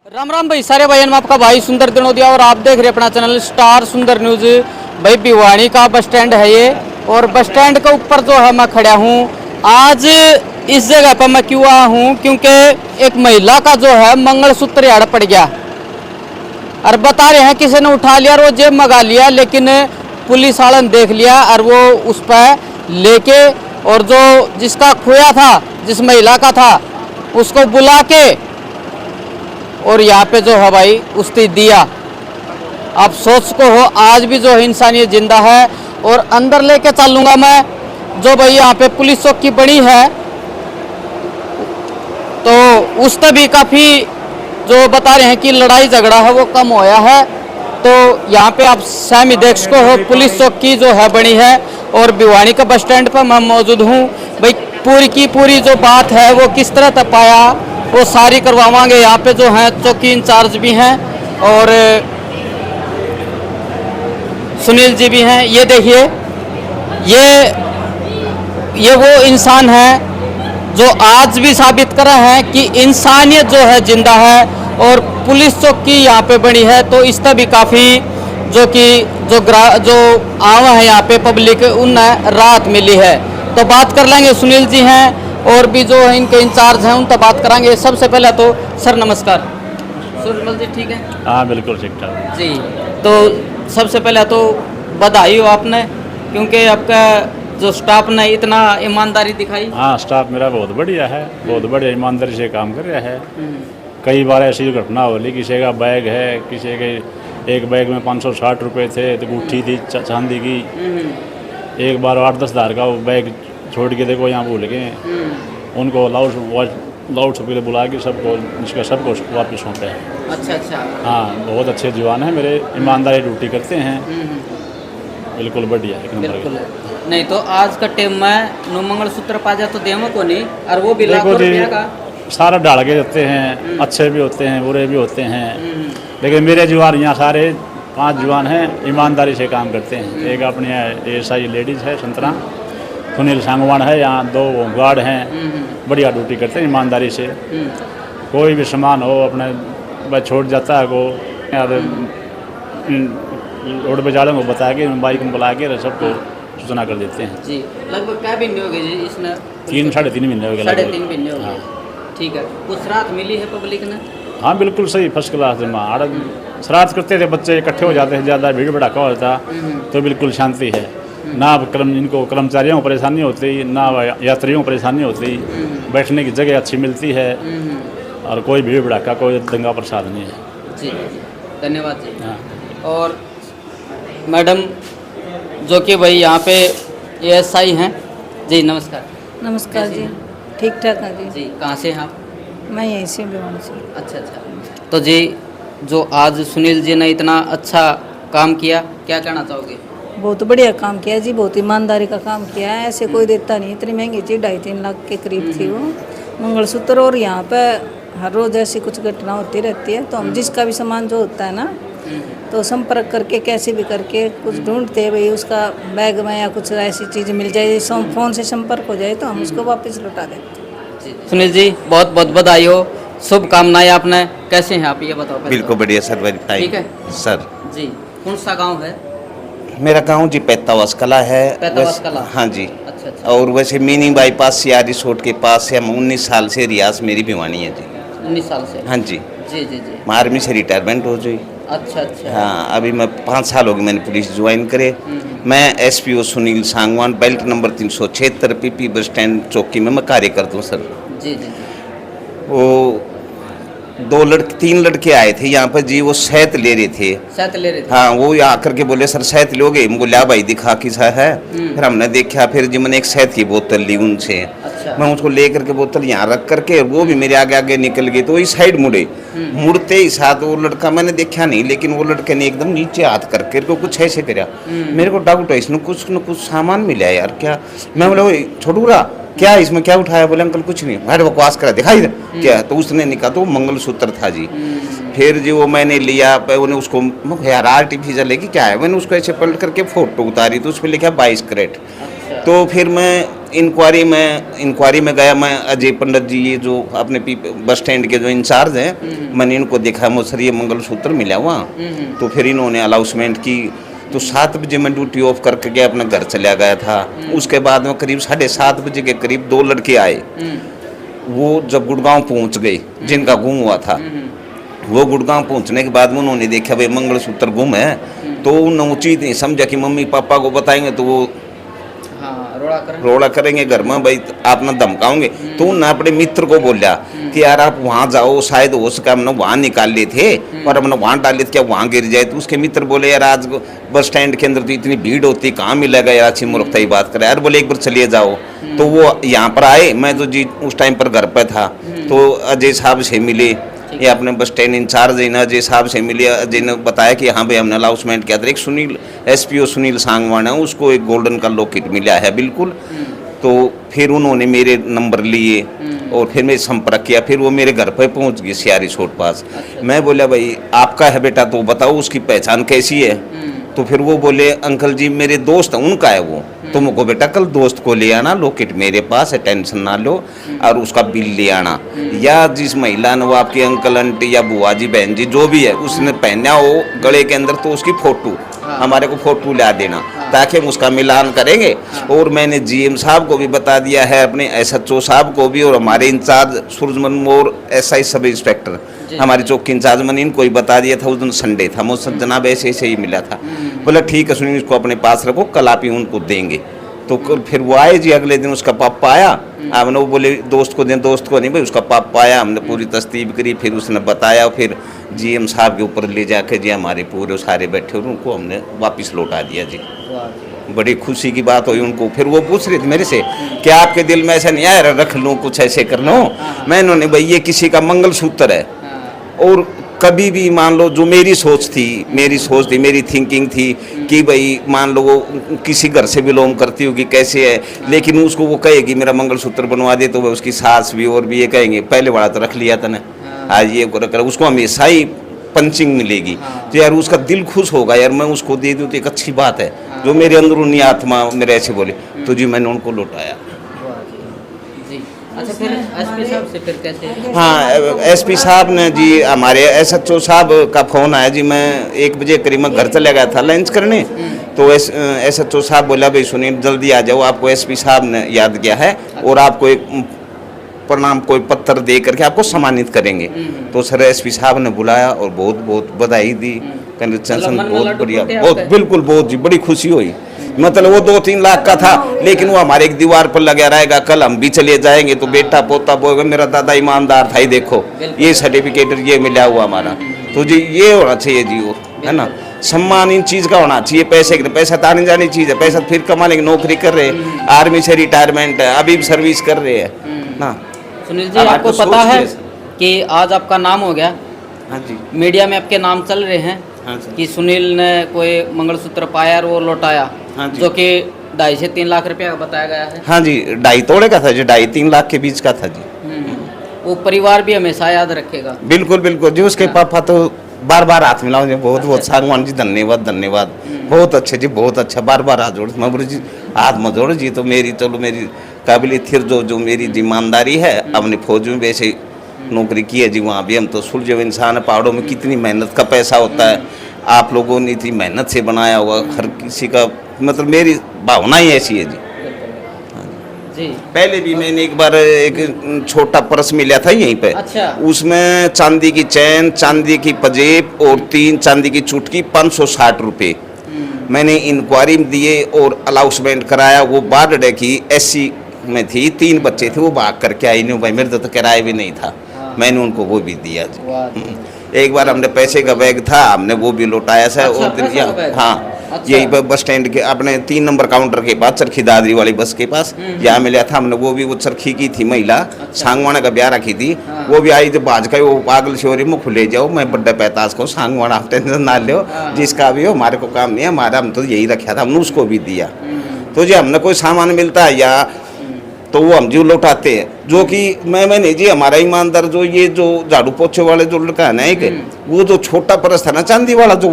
राम राम भाई सारे भाई, मैं आपका भाई सुंदर दिनोदिया और आप देख रहे हैं अपना चैनल स्टार सुंदर न्यूज। भाई भिवानी का बस स्टैंड है ये, और बस स्टैंड के ऊपर जो है मैं खड़ा हूँ। आज इस जगह पर मैं क्यों आया हूँ, क्योंकि एक महिला का जो है मंगलसूत्र यार पड़ गया और बता रहे हैं किसी ने उठा लिया और वो जेब मंगा लिया, लेकिन पुलिस वाले ने देख लिया और वो उस पर लेके और जो जिसका खोया था, जिस महिला का था, उसको बुला के और यहाँ पे जो है भाई उसने दिया। आप सोच को हो, आज भी जो है इंसानियत जिंदा है। और अंदर लेके चलूंगा मैं, जो भाई यहाँ पे पुलिस चौकी बनी है तो उस पर भी काफ़ी जो बता रहे हैं कि लड़ाई झगड़ा है वो कम होया है। तो यहाँ पे आप सामी देख सको हो, पुलिस चौकी जो है बनी है और भिवानी का बस स्टैंड पर मैं मौजूद हूँ। भाई पूरी की पूरी जो बात है वो किस तरह तक पाया वो सारी करवावांगे। यहाँ पे जो है चौकी इंचार्ज भी हैं और सुनील जी भी हैं। ये देखिए, ये वो इंसान है जो आज भी साबित कर रहे हैं कि इंसानियत जो है जिंदा है। और पुलिस चौकी यहाँ पे बनी है तो इस तरह भी काफ़ी जो आवा है यहाँ पे पब्लिक, उन्हें राहत मिली है। तो बात कर लेंगे, सुनील जी हैं और भी जो है इनके इंचार्ज हैं उनसे बात करांगे। सबसे पहले तो सर नमस्कार। सुनील जी ठीक है? हाँ बिल्कुल ठीक ठाक जी। तो सबसे पहले तो बधाई हो आपने, क्योंकि आपका जो स्टाफ ने इतना ईमानदारी दिखाई। हाँ, स्टाफ मेरा बहुत बढ़िया है, बहुत बढ़िया ईमानदारी से काम कर रहा है। कई बार ऐसी घटना हो रही, किसी का बैग है, किसी के एक बैग में 560 रुपये थे, तो गुट्ठी थी चांदी की। एक बार 8-10 हज़ार का वो बैग छोड़ के देखो यहाँ भूल गए, उनको लाउड स्पीकर बुला के सबको वापस सौंपे हैं। अच्छा। हाँ, बहुत अच्छे जवान हैं मेरे, ईमानदारी ड्यूटी करते हैं, बिल्कुल बढ़िया एक नंबर। बिल्कुल नहीं तो आज का टाइम में नो मंगलसूत्र पा जा तो देवो को नहीं, और वो भी लाखों रुपया का सारा डाल के देते हैं। अच्छे भी होते हैं, बुरे भी होते हैं, लेकिन मेरे जवान यहाँ सारे 5 जवान हैं, ईमानदारी से काम करते हैं। एक अपनी एएसआई लेडीज़ है संतना, सुनील सांगवान है, यहाँ 2 गार्ड हैं, बढ़िया ड्यूटी करते हैं ईमानदारी से। कोई भी सामान हो अपने बस छोड़ जाता है को रोड पे जाने को बता के बाइक में बुला के सबको सूचना कर देते हैं। जी, लगभग क्या महीने हो गए जी इसने? 3-3.5 महीने हो गए। 3.5 महीने हो गए। ठीक है, कुछ राहत मिली है पब्लिक ने? हाँ बिल्कुल सही, फर्स्ट क्लास में। श्राद्ध करते थे, बच्चे इकट्ठे हो जाते हैं, ज़्यादा भीड़ भड़ाका होता तो बिल्कुल शांति है। ना इनको कर्मचारियों को परेशानी होती, ना यात्रियों को परेशानी होती, बैठने की जगह अच्छी मिलती है और कोई भीड़ भड़ाका, कोई दंगा प्रसाद नहीं है। जी धन्यवाद जी। हाँ। और मैडम जो कि भाई यहाँ पे एएसआई हैं जी, नमस्कार। नमस्कार जी, ठीक ठाक है जी। जी कहाँ से हैं आप? मैं यहीं से भिवानी से। अच्छा। तो जी जो आज सुनील जी ने इतना अच्छा काम किया, क्या कहना चाहोगे? बहुत बढ़िया काम किया जी, बहुत ईमानदारी का काम किया है। ऐसे कोई देता नहीं, इतनी महंगी चीज़ 2.5-3 लाख के करीब थी वो मंगलसूत्र। और यहाँ पे हर रोज़ ऐसी कुछ घटना होती रहती है, तो हम जिसका भी सामान जो होता है ना तो संपर्क करके कैसे भी करके कुछ ढूंढते हैं भाई, उसका बैग में या कुछ ऐसी चीज़ मिल जाए, फ़ोन से संपर्क हो जाए तो हम उसको वापस लौटा देते हैं। सुनील जी बहुत बहुत बधाई हो, शुभकामनाएं आपने। कैसे हैं आप ये बताओ? बिल्कुल बढ़िया सर, ठीक है सर। जी कौन सा गांव है? मेरा गांव जी पैतावास कला है। कला। हाँ जी। अच्छा। और वैसे मिनी बाईपास सिया रिसोर्ट के पास से हम 19 साल से रियाज मेरी भिवानी है जी। 19 साल से? हाँ जी। जी। आर्मी से रिटायरमेंट हो गई। अच्छा। हाँ, अभी मैं 5 साल हो गए मैंने पुलिस ज्वाइन करे। मैं SPO Sunil Sangwan, belt number 376 PP bus stand चौकी में मैं कार्य करता हूँ सर। जी। वो 3 लड़के आए थे यहाँ पर जी, वो शहद ले रहे थे। हाँ, वो यहाँ आकर के बोले सर शहद लोगे? मुझे लिया भाई दिखा किसा है। फिर हमने देखा, फिर जी मैंने एक शहद की बोतल ली उनसे। अच्छा। मैं उसको ले करके बोतल यहाँ रख करके वो भी मेरे आगे आगे निकल गई, तो इस साइड मुड़े। मुड़ते ही साथ वो लड़का मैंने देखा नहीं, लेकिन वो लड़के ने एकदम नीचे हाथ करके तो कुछ ऐसे करा। मेरे को डाउट है इसमें कुछ न कुछ सामान मिला है यार क्या। मैं बोला छोटू रहा क्या इसमें क्या उठाया? बोले अंकल कुछ नहीं। भाई बकवास करा, दिखाई दे क्या? तो उसने निकाला तो मंगलसूत्र था जी। फिर जो वो मैंने लिया, उन्हें उसको यार आर्टिफिशियल है कि क्या है, मैंने उसको ऐसे पलट करके फोटो उतारी तो उस पर लिखा 22 कैरेट। तो फिर मैं इंक्वायरी में गया मैं। अजय पंडित जी ये जो अपने बस स्टैंड के जो इंचार्ज हैं, मैंने इनको देखा, मुझे सर ये मंगलसूत्र मिला वहाँ। तो फिर इन्होंने अनाउंसमेंट की। तो 7 बजे मैं ड्यूटी ऑफ करके गया, अपना घर चला गया था। उसके बाद में करीब 7:30 बजे के करीब 2 लड़के आए। वो जब गुड़गांव पहुंच गए, जिनका गुम हुआ था, वो गुड़गांव पहुंचने के बाद में उन्होंने देखा भाई मंगलसूत्र गुम है। तो उन्होंने उचित नहीं समझा कि मम्मी पापा को बताएंगे तो वो रोड़ा करेंगे घर में, भाई आप ना धमकाओगे। तो उन्होंने अपने मित्र को बोला कि यार आप वहाँ जाओ, शायद हो सका हमने वहाँ निकाल लिए थे और हमने वहाँ डाल लिए थे, क्या वहाँ गिर जाए। तो उसके मित्र बोले यार आज बस स्टैंड के अंदर तो इतनी भीड़ होती, कहाँ मिलेगा यार, अच्छी मूर्खता ही बात करे यार। बोले एक बार चलिए जाओ। तो वो यहाँ पर आए, मैं तो जी उस टाइम पर घर पर था। तो अजय साहब से मिले, ये अपने बस स्टैंड इंचार्ज है ना, अजय साहब से मिले। अजय ने बताया कि हाँ भाई हमने अनाउंसमेंट किया था, एक सुनील SPO सुनील सांगवान है, उसको एक गोल्डन का लॉकेट मिला है बिल्कुल। तो फिर उन्होंने मेरे नंबर लिए और फिर मैं संपर्क किया। फिर वो मेरे घर पर पहुंच गई सियारी छोट पास। मैं बोला भाई आपका है बेटा तो बताओ उसकी पहचान कैसी है। तो फिर वो बोले अंकल जी मेरे दोस्त हैं, उनका है वो। तुमको बेटा कल दोस्त को ले आना, लॉकेट मेरे पास है, टेंशन ना लो, और उसका बिल ले आना। या जिस महिला ने वो आपकी अंकल आंटी या बुआ जी बहन जी जो भी है उसने पहना हो गले के अंदर, तो उसकी फोटो हमारे को फोटो ला देना ताकि हम उसका मिलान करेंगे। और मैंने GM साहब को भी बता दिया है, अपने SHO साहब को भी, और हमारे इंचार्ज सूरजमल मोर SI सब इंस्पेक्टर हमारे चौकी इंचार्ज मैंने इनको ही बता दिया था। उस दिन संडे था, मुझसे जनाब ऐसे ही मिला था। बोला ठीक है सुनील इसको अपने पास रखो, कल आप ही उनको देंगे। तो फिर वो आए जी, अगले दिन उसका पापा आया। हमने वो बोले दोस्त को दें, दोस्त को नहीं भाई, उसका पापा आया। हमने पूरी तस्दीक करी, फिर उसने बताया। फिर GM साहब के ऊपर ले जाके जी हमारे पूरे सारे बैठे और उनको हमने वापस लौटा दिया जी। बड़ी खुशी की बात हुई उनको। फिर वो पूछ रहे थे मेरे से क्या आपके दिल में ऐसा नहीं आया रख लूँ कुछ ऐसे कर लूँ। मैंने उन्हें भाई ये किसी का मंगलसूत्र है, और कभी भी मान लो जो मेरी सोच थी, मेरी थिंकिंग थी कि भाई मान लो वो किसी घर से बिलोंग करती होगी कैसे है, लेकिन उसको वो कहेगी मेरा मंगलसूत्र बनवा दे, तो वह उसकी सास भी और भी ये कहेंगे पहले वाला तो रख लिया था ना, आज ये कर उसको हमेशा ही पंचिंग मिलेगी। तो यार उसका दिल खुश होगा, यार मैं उसको दे दूँ तो एक अच्छी बात है। जो मेरे अंदरूनी आत्मा मेरे ऐसे बोले, तो जी मैंने उनको लौटाया। अच्छा फिर SP साहब से फिर कैसे? हाँ SP साहब ने जी हमारे SHO साहब का फ़ोन आया जी। मैं 1 बजे करीब मैं घर चला गया था लंच करने। तो SHO साहब बोला भाई सुनील जल्दी आ जाओ, आपको SP साहब ने याद किया है और आपको एक प्रणाम कोई पत्र दे करके आपको सम्मानित करेंगे। तो सर SP साहब ने बुलाया और बहुत बहुत बधाई दी, कंग्रेचुलेसन, बहुत बढ़िया, बहुत बिल्कुल बहुत जी बड़ी खुशी हुई। मतलब वो 2-3 लाख का था, लेकिन वो हमारे एक दीवार पर लगा रहेगा, कल हम भी चले जाएंगे तो बेटा पोता बोलेगा मेरा दादा ईमानदार था, ही देखो ये सर्टिफिकेट ये मिला हुआ हमारा। तो जी ये होना चाहिए जी, वो है ना सम्मान इन चीज़ का होना चाहिए। पैसा तो आने जानी चीज़ है, पैसा फिर कमा लेंगे, नौकरी कर रहे हैं, आर्मी से रिटायरमेंट है, अभी भी सर्विस कर रहे हैं ना। सुनील जी आपको पता है कि आज आपका नाम हो गया? हाँ जी, मीडिया में आपके नाम चल रहे हैं। हाँ कि सुनील ने कोई मंगलसूत्र पाया और वो लौटाया। हाँ जी, जो कि 2.5 से 3 लाख रुपया का बताया गया है। हाँ जी 2.5 तोड़े का था जी, 2.5-3 लाख के बीच का था जी। वो परिवार भी हमेशा याद रखेगा। बिल्कुल बिल्कुल जी, उसके पापा तो बार बार हाथ मिलाओ जी, बहुत बहुत सांगवान जी धन्यवाद धन्यवाद, बहुत अच्छे जी, बहुत अच्छा, बार बार हाथ जोड़ मैं बोले जी हाथ मत जोड़ जी। तो मेरी चलो मेरी काबिलियत थी, जो मेरी ईमानदारी है, अपनी फौज में भी ऐसे नौकरी की है जी, वहाँ भी हम तो सुलझे हुए इंसान है। पहाड़ों में कितनी मेहनत का पैसा होता है, आप लोगों ने इतनी मेहनत से बनाया हुआ, हर किसी का मतलब मेरी भावना ही ऐसी है जी। जी पहले भी मैंने एक बार एक छोटा पर्स मिला था यहीं पे। अच्छा। उसमें चांदी की चैन, चांदी की पजेब और 3 चांदी की चुटकी, 560 रुपये मैंने इंक्वायरी में दिए और अलाउंसमेंट कराया। वो बारडे की SC में थी, 3 बच्चे थे, वो भाग करके आई नहीं भाई, मेरे तो किराया भी नहीं था। मैंने उनको वो भी दिया जी। एक बार हमने पैसे का बैग था, हमने वो भी लौटाया था। अच्छा, और दिन हाँ अच्छा। यही बस स्टैंड के अपने 3 नंबर काउंटर के पास, चरखी दादरी वाली बस के पास यहाँ मिला था हमने। वो भी वो चरखी की थी महिला, सांगवाना का ब्याह रखी थी। वो भी आई जब बाज का वो पागल शोरी में खुले जाओ, मैं बड्डा 45 को सांगवाना, आप टेंशन ना लो, जिसका भी हो हमारे को काम नहीं है, हमारा हम तो यही रखा था, हमने उसको भी दिया। तो जी हमने कोई सामान मिलता है या तो वो हम जी लौटाते हैं। जो कि मैंने जी हमारा ईमानदार जो ये जो झाड़ू पोछे वाले जो लड़का है ना, एक वो जो छोटा परस था ना चांदी वाला, जो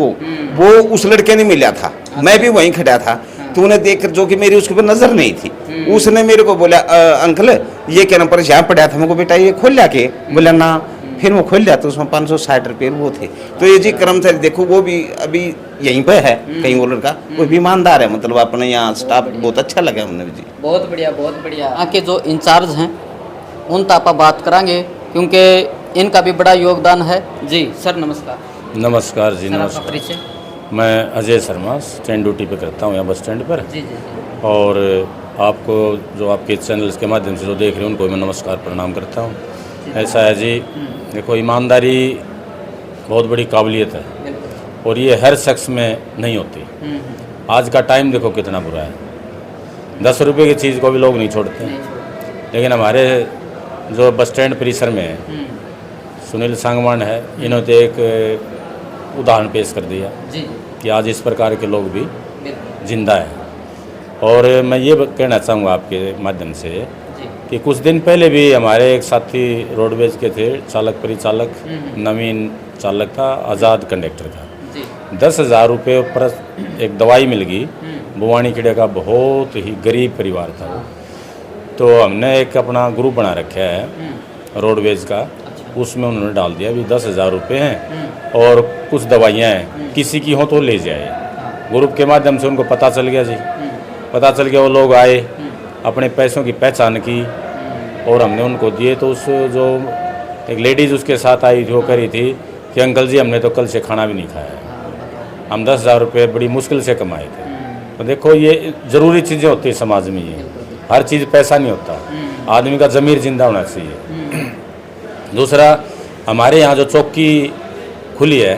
वो उस लड़के ने मिला था। मैं भी वहीं खड़ा था। तूने देखकर, जो कि मेरी उसके ऊपर नजर नहीं थी, उसने मेरे को बोला अंकल ये क्या नंबर यहाँ पड़ा था, मेरे को बेटा ये खोल लिया के, बोला ना, फिर वो खोल लिया तो उसमें 560 रुपये वो थे। तो ये जी कर्मचारी देखो वो भी अभी यहीं पे है कहीं वो लड़का, वो भी ईमानदार है, मतलब अपने यहाँ स्टाफ बहुत अच्छा लगा हमने जी। बहुत बढ़िया बहुत बढ़िया। यहाँ के जो इंचार्ज हैं उन तक आप बात करांगे क्योंकि इनका भी बड़ा योगदान है। जी सर नमस्कार। नमस्कार जी, सर आपका नमस्कार। परिचय। मैं अजय शर्मा स्टैंड ड्यूटी पे करता हूँ यहाँ बस स्टैंड पर। जी जी जी। और आपको जो आपके चैनल्स के माध्यम से जो देख रहे हैं उनको मैं नमस्कार प्रणाम करता हूँ। ऐसा है जी, देखो ईमानदारी बहुत बड़ी काबिलियत है और ये हर शख्स में नहीं होती। आज का टाइम देखो कितना बुरा है, 10 रुपये की चीज़ को भी लोग नहीं छोड़ते हैं। लेकिन हमारे जो बस स्टैंड परिसर में है सुनील सांगवान है, इन्होंने एक उदाहरण पेश कर दिया जी कि आज इस प्रकार के लोग भी जिंदा हैं। और मैं ये कहना चाहूँगा आपके माध्यम से कि कुछ दिन पहले भी हमारे एक साथी रोडवेज के थे, चालक परिचालक, नवीन चालक था, आज़ाद कंडक्टर था। 10,000 रुपये पर एक दवाई मिल गई। बुवानी खेड़े का बहुत ही गरीब परिवार था वो। तो हमने एक अपना ग्रुप बना रखा है रोडवेज का, उसमें उन्होंने डाल दिया भी 10,000 रुपये हैं और कुछ दवाइयाँ हैं, किसी की हो तो ले जाए। ग्रुप के माध्यम से उनको पता चल गया जी, पता चल गया, वो लोग आए, अपने पैसों की पहचान की और हमने उनको दिए। तो उस जो एक लेडीज़ उसके साथ आई थी, वो कह रही थी कि अंकल जी हमने तो कल से खाना भी नहीं खाया है, हम 10,000 रुपये बड़ी मुश्किल से कमाए थे। तो देखो ये ज़रूरी चीज़ें होती है समाज में, ये हर चीज़ पैसा नहीं होता, आदमी का ज़मीर जिंदा होना चाहिए। दूसरा, हमारे यहाँ जो चौकी खुली है,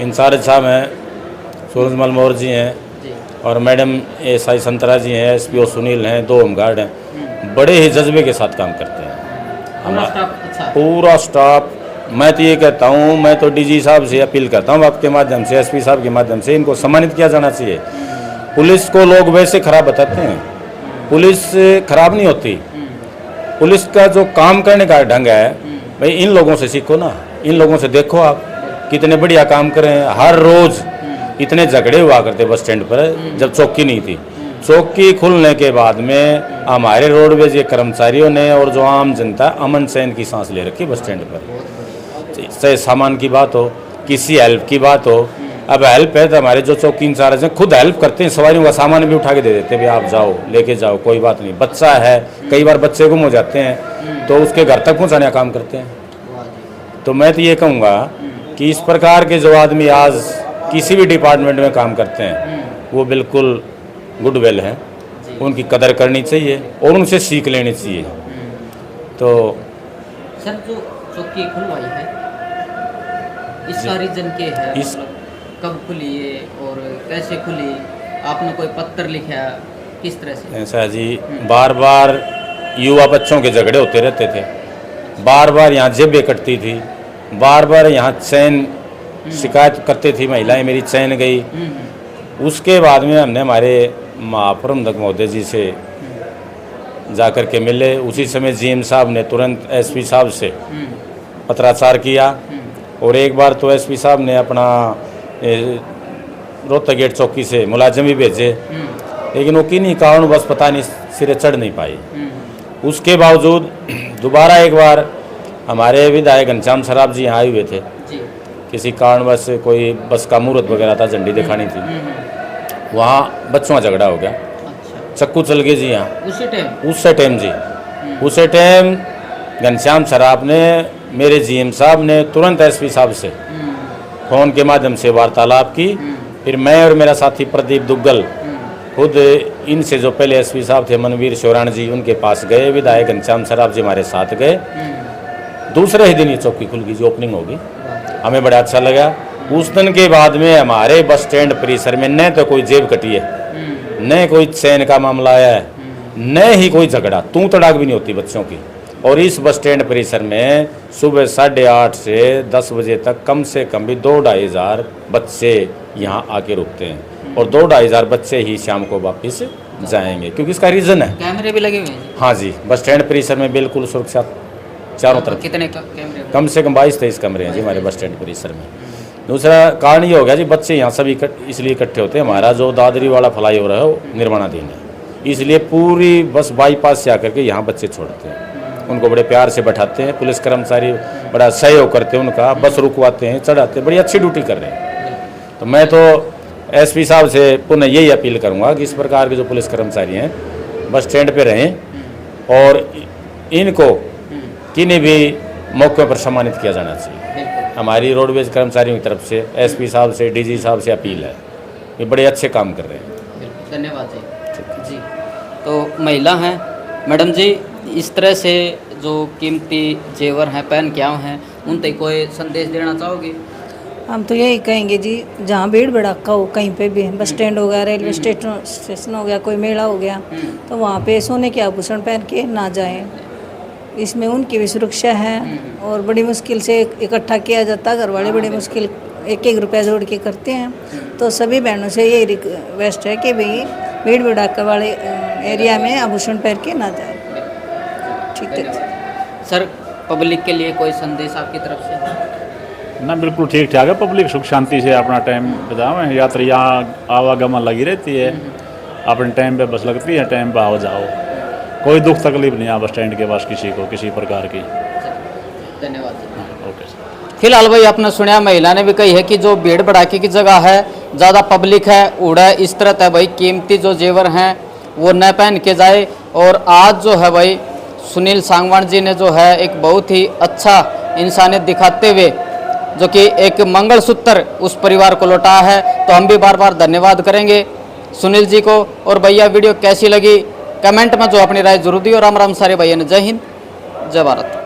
इंचार्ज साहब हैं सूरजमल मौर्य जी हैं और मैडम SI संतरा जी हैं, SPO सुनील हैं, 2 होमगार्ड हैं, बड़े ही जज्बे के साथ काम करते हैं हमारा पूरा स्टाफ। मैं तो ये कहता हूँ, मैं तो DG साहब से अपील करता हूँ आपके माध्यम से, SP साहब के माध्यम से, इनको सम्मानित किया जाना चाहिए। पुलिस को लोग वैसे खराब बताते हैं, पुलिस खराब नहीं होती, पुलिस का जो काम करने का ढंग है भाई इन लोगों से सीखो ना, इन लोगों से देखो आप कितने बढ़िया काम करें। हर रोज़ इतने झगड़े हुआ करते बस स्टैंड पर जब चौकी नहीं थी। चौकी खुलने के बाद में हमारे रोडवेज के कर्मचारियों ने और जो आम जनता अमन चैन की सांस ले रखी बस स्टैंड पर। चाहे सामान की बात हो, किसी हेल्प की बात हो, अब हेल्प है तो हमारे जो चौकी इंचार्ज हैं खुद हेल्प करते हैं, सवारियों का सामान भी उठा के दे देते हैं, भाई आप जाओ लेके जाओ, कोई बात नहीं। बच्चा है, कई बार बच्चे गुम हो जाते हैं तो उसके घर तक पहुँचाने का काम करते हैं। तो मैं तो ये कहूँगा कि इस प्रकार के जो आदमी आज किसी भी डिपार्टमेंट में काम करते हैं वो बिल्कुल गुडविल हैं, उनकी कदर करनी चाहिए और उनसे सीख लेनी चाहिए। तो सर जो चौकी खुलवाई है इसका रीजन क्या है, इस कब खुली है और कैसे खुली, आपने कोई पत्र लिखा, किस तरह से? ऐसा जी, बार बार युवा बच्चों के झगड़े होते रहते थे, बार बार यहाँ जेबें कटती थी, बार बार यहाँ चैन शिकायत करती थी महिलाएं, मेरी चैन गई। उसके बाद में हमने हमारे महाप्रबंधक महोदय जी से जाकर के मिले। उसी समय GM साहब ने तुरंत SP साहब से पत्राचार किया और एक बार तो SP साहब ने अपना रोहतक गेट चौकी से मुलाजिम भी भेजे, लेकिन वो किन्हीं कारण बस पता नहीं सिरे चढ़ नहीं पाई। उसके बावजूद दोबारा एक बार हमारे विधायक घनश्याम सराफ जी यहाँ आए हुए थे, किसी कारणवश कोई बस का मुहूर्त वगैरह था, झंडी दिखानी थी, वहाँ बच्चों का झगड़ा हो गया, चक्कू चल गए जी यहाँ उस टाइम जी। उस टाइम घनश्याम सराफ ने, मेरे GM साहब ने तुरंत SP साहब से फ़ोन के माध्यम से वार्तालाप की। फिर मैं और मेरा साथी प्रदीप दुग्गल खुद इनसे जो पहले SP साहब थे मनवीर शोराण जी, उनके पास गए, विधायक घनश्याम सराफ जी हमारे साथ गए। दूसरे ही दिन ये चौकी खुल गई जी, ओपनिंग होगी, हमें बड़ा अच्छा लगा। उस दिन के बाद में हमारे बस स्टैंड परिसर में न तो कोई जेब कटी है, न कोई चैन का मामला आया है, न ही कोई झगड़ा, तू तड़ाक भी नहीं होती बच्चों की। और इस बस स्टैंड परिसर में सुबह 8:30 से 10 बजे तक कम से कम भी 2-2.5 हज़ार बच्चे यहाँ आके रुकते हैं और 2-2.5 हज़ार बच्चे ही शाम को वापस जाएंगे, क्योंकि इसका रीज़न है कैमरे भी लगे हुए हैं। हाँ जी, बस स्टैंड परिसर में बिल्कुल सुरक्षा चारों तरफ। कितने कैमरे? कम से कम 22-23 कमरे हैं जी हमारे बस स्टैंड परिसर में। दूसरा कारण ये हो गया जी, बच्चे यहाँ सभी इसलिए इकट्ठे होते हैं, हमारा जो दादरी वाला फ्लाई ओवर है वो निर्माणाधीन है, इसलिए पूरी बस बाईपास से आकर के यहाँ बच्चे छोड़ते हैं, उनको बड़े प्यार से बैठाते हैं, पुलिस कर्मचारी बड़ा सहयोग करते हैं उनका, बस रुकवाते हैं, चढ़ाते हैं, बड़ी अच्छी ड्यूटी कर रहे हैं। तो मैं तो एसपी साहब से पुनः यही अपील करूँगा कि इस प्रकार के जो पुलिस कर्मचारी हैं बस स्टैंड पे रहें और इनको किन्हीं भी मौके पर सम्मानित किया जाना चाहिए। हमारी रोडवेज कर्मचारियों की तरफ से एसपी साहब से, डीजी साहब से अपील है, ये बड़े अच्छे काम कर रहे हैं। धन्यवाद जी। तो महिला हैं मैडम जी, इस तरह से जो कीमती जेवर हैं, पहन क्या हैं, उन तक कोई संदेश देना चाहोगे? हम तो यही कहेंगे जी, जहाँ भीड़ भड़ाका हो कहीं पे भी, बस स्टैंड हो गया, रेलवे स्टेशन हो गया, कोई मेला हो गया, तो वहाँ पे सोने के आभूषण पहन के ना जाएं। इसमें उनकी भी सुरक्षा है और बड़ी मुश्किल से इकट्ठा किया जाता है, घर वाले बड़ी मुश्किल 1-1 रुपया जोड़ के करते हैं। तो सभी बहनों से यही रिक्वेस्ट है कि भाई भीड़ भड़ाका वाले एरिया में आभूषण पहन के ना जाए। ठीक है सर, पब्लिक के लिए कोई संदेश आपकी तरफ से? ना बिल्कुल ठीक ठाक है, पब्लिक सुख शांति से अपना टाइम बिताओ, यात्री यहाँ आवागमन लगी रहती है, अपने टाइम पे बस लगती है, टाइम पे आओ जाओ, कोई दुख तकलीफ नहीं है बस स्टैंड के पास किसी को किसी प्रकार की। धन्यवाद। Okay sir. फिलहाल भाई आपने सुना, महिला ने भी कही है कि जो भीड़ भड़ाके की जगह है, ज़्यादा पब्लिक है, उड़ा इस तरह है भाई, कीमती जो जेवर हैं वो न पहन के जाए। और आज जो है भाई सुनील सांगवान जी ने जो है एक बहुत ही अच्छा इंसानियत दिखाते हुए जो कि एक मंगलसूत्र उस परिवार को लौटाया है, तो हम भी बार बार धन्यवाद करेंगे सुनील जी को। और भैया वीडियो कैसी लगी कमेंट में जो अपनी राय जरूर दी, और राम राम सारे भैया ने। जय हिंद, जय भारत।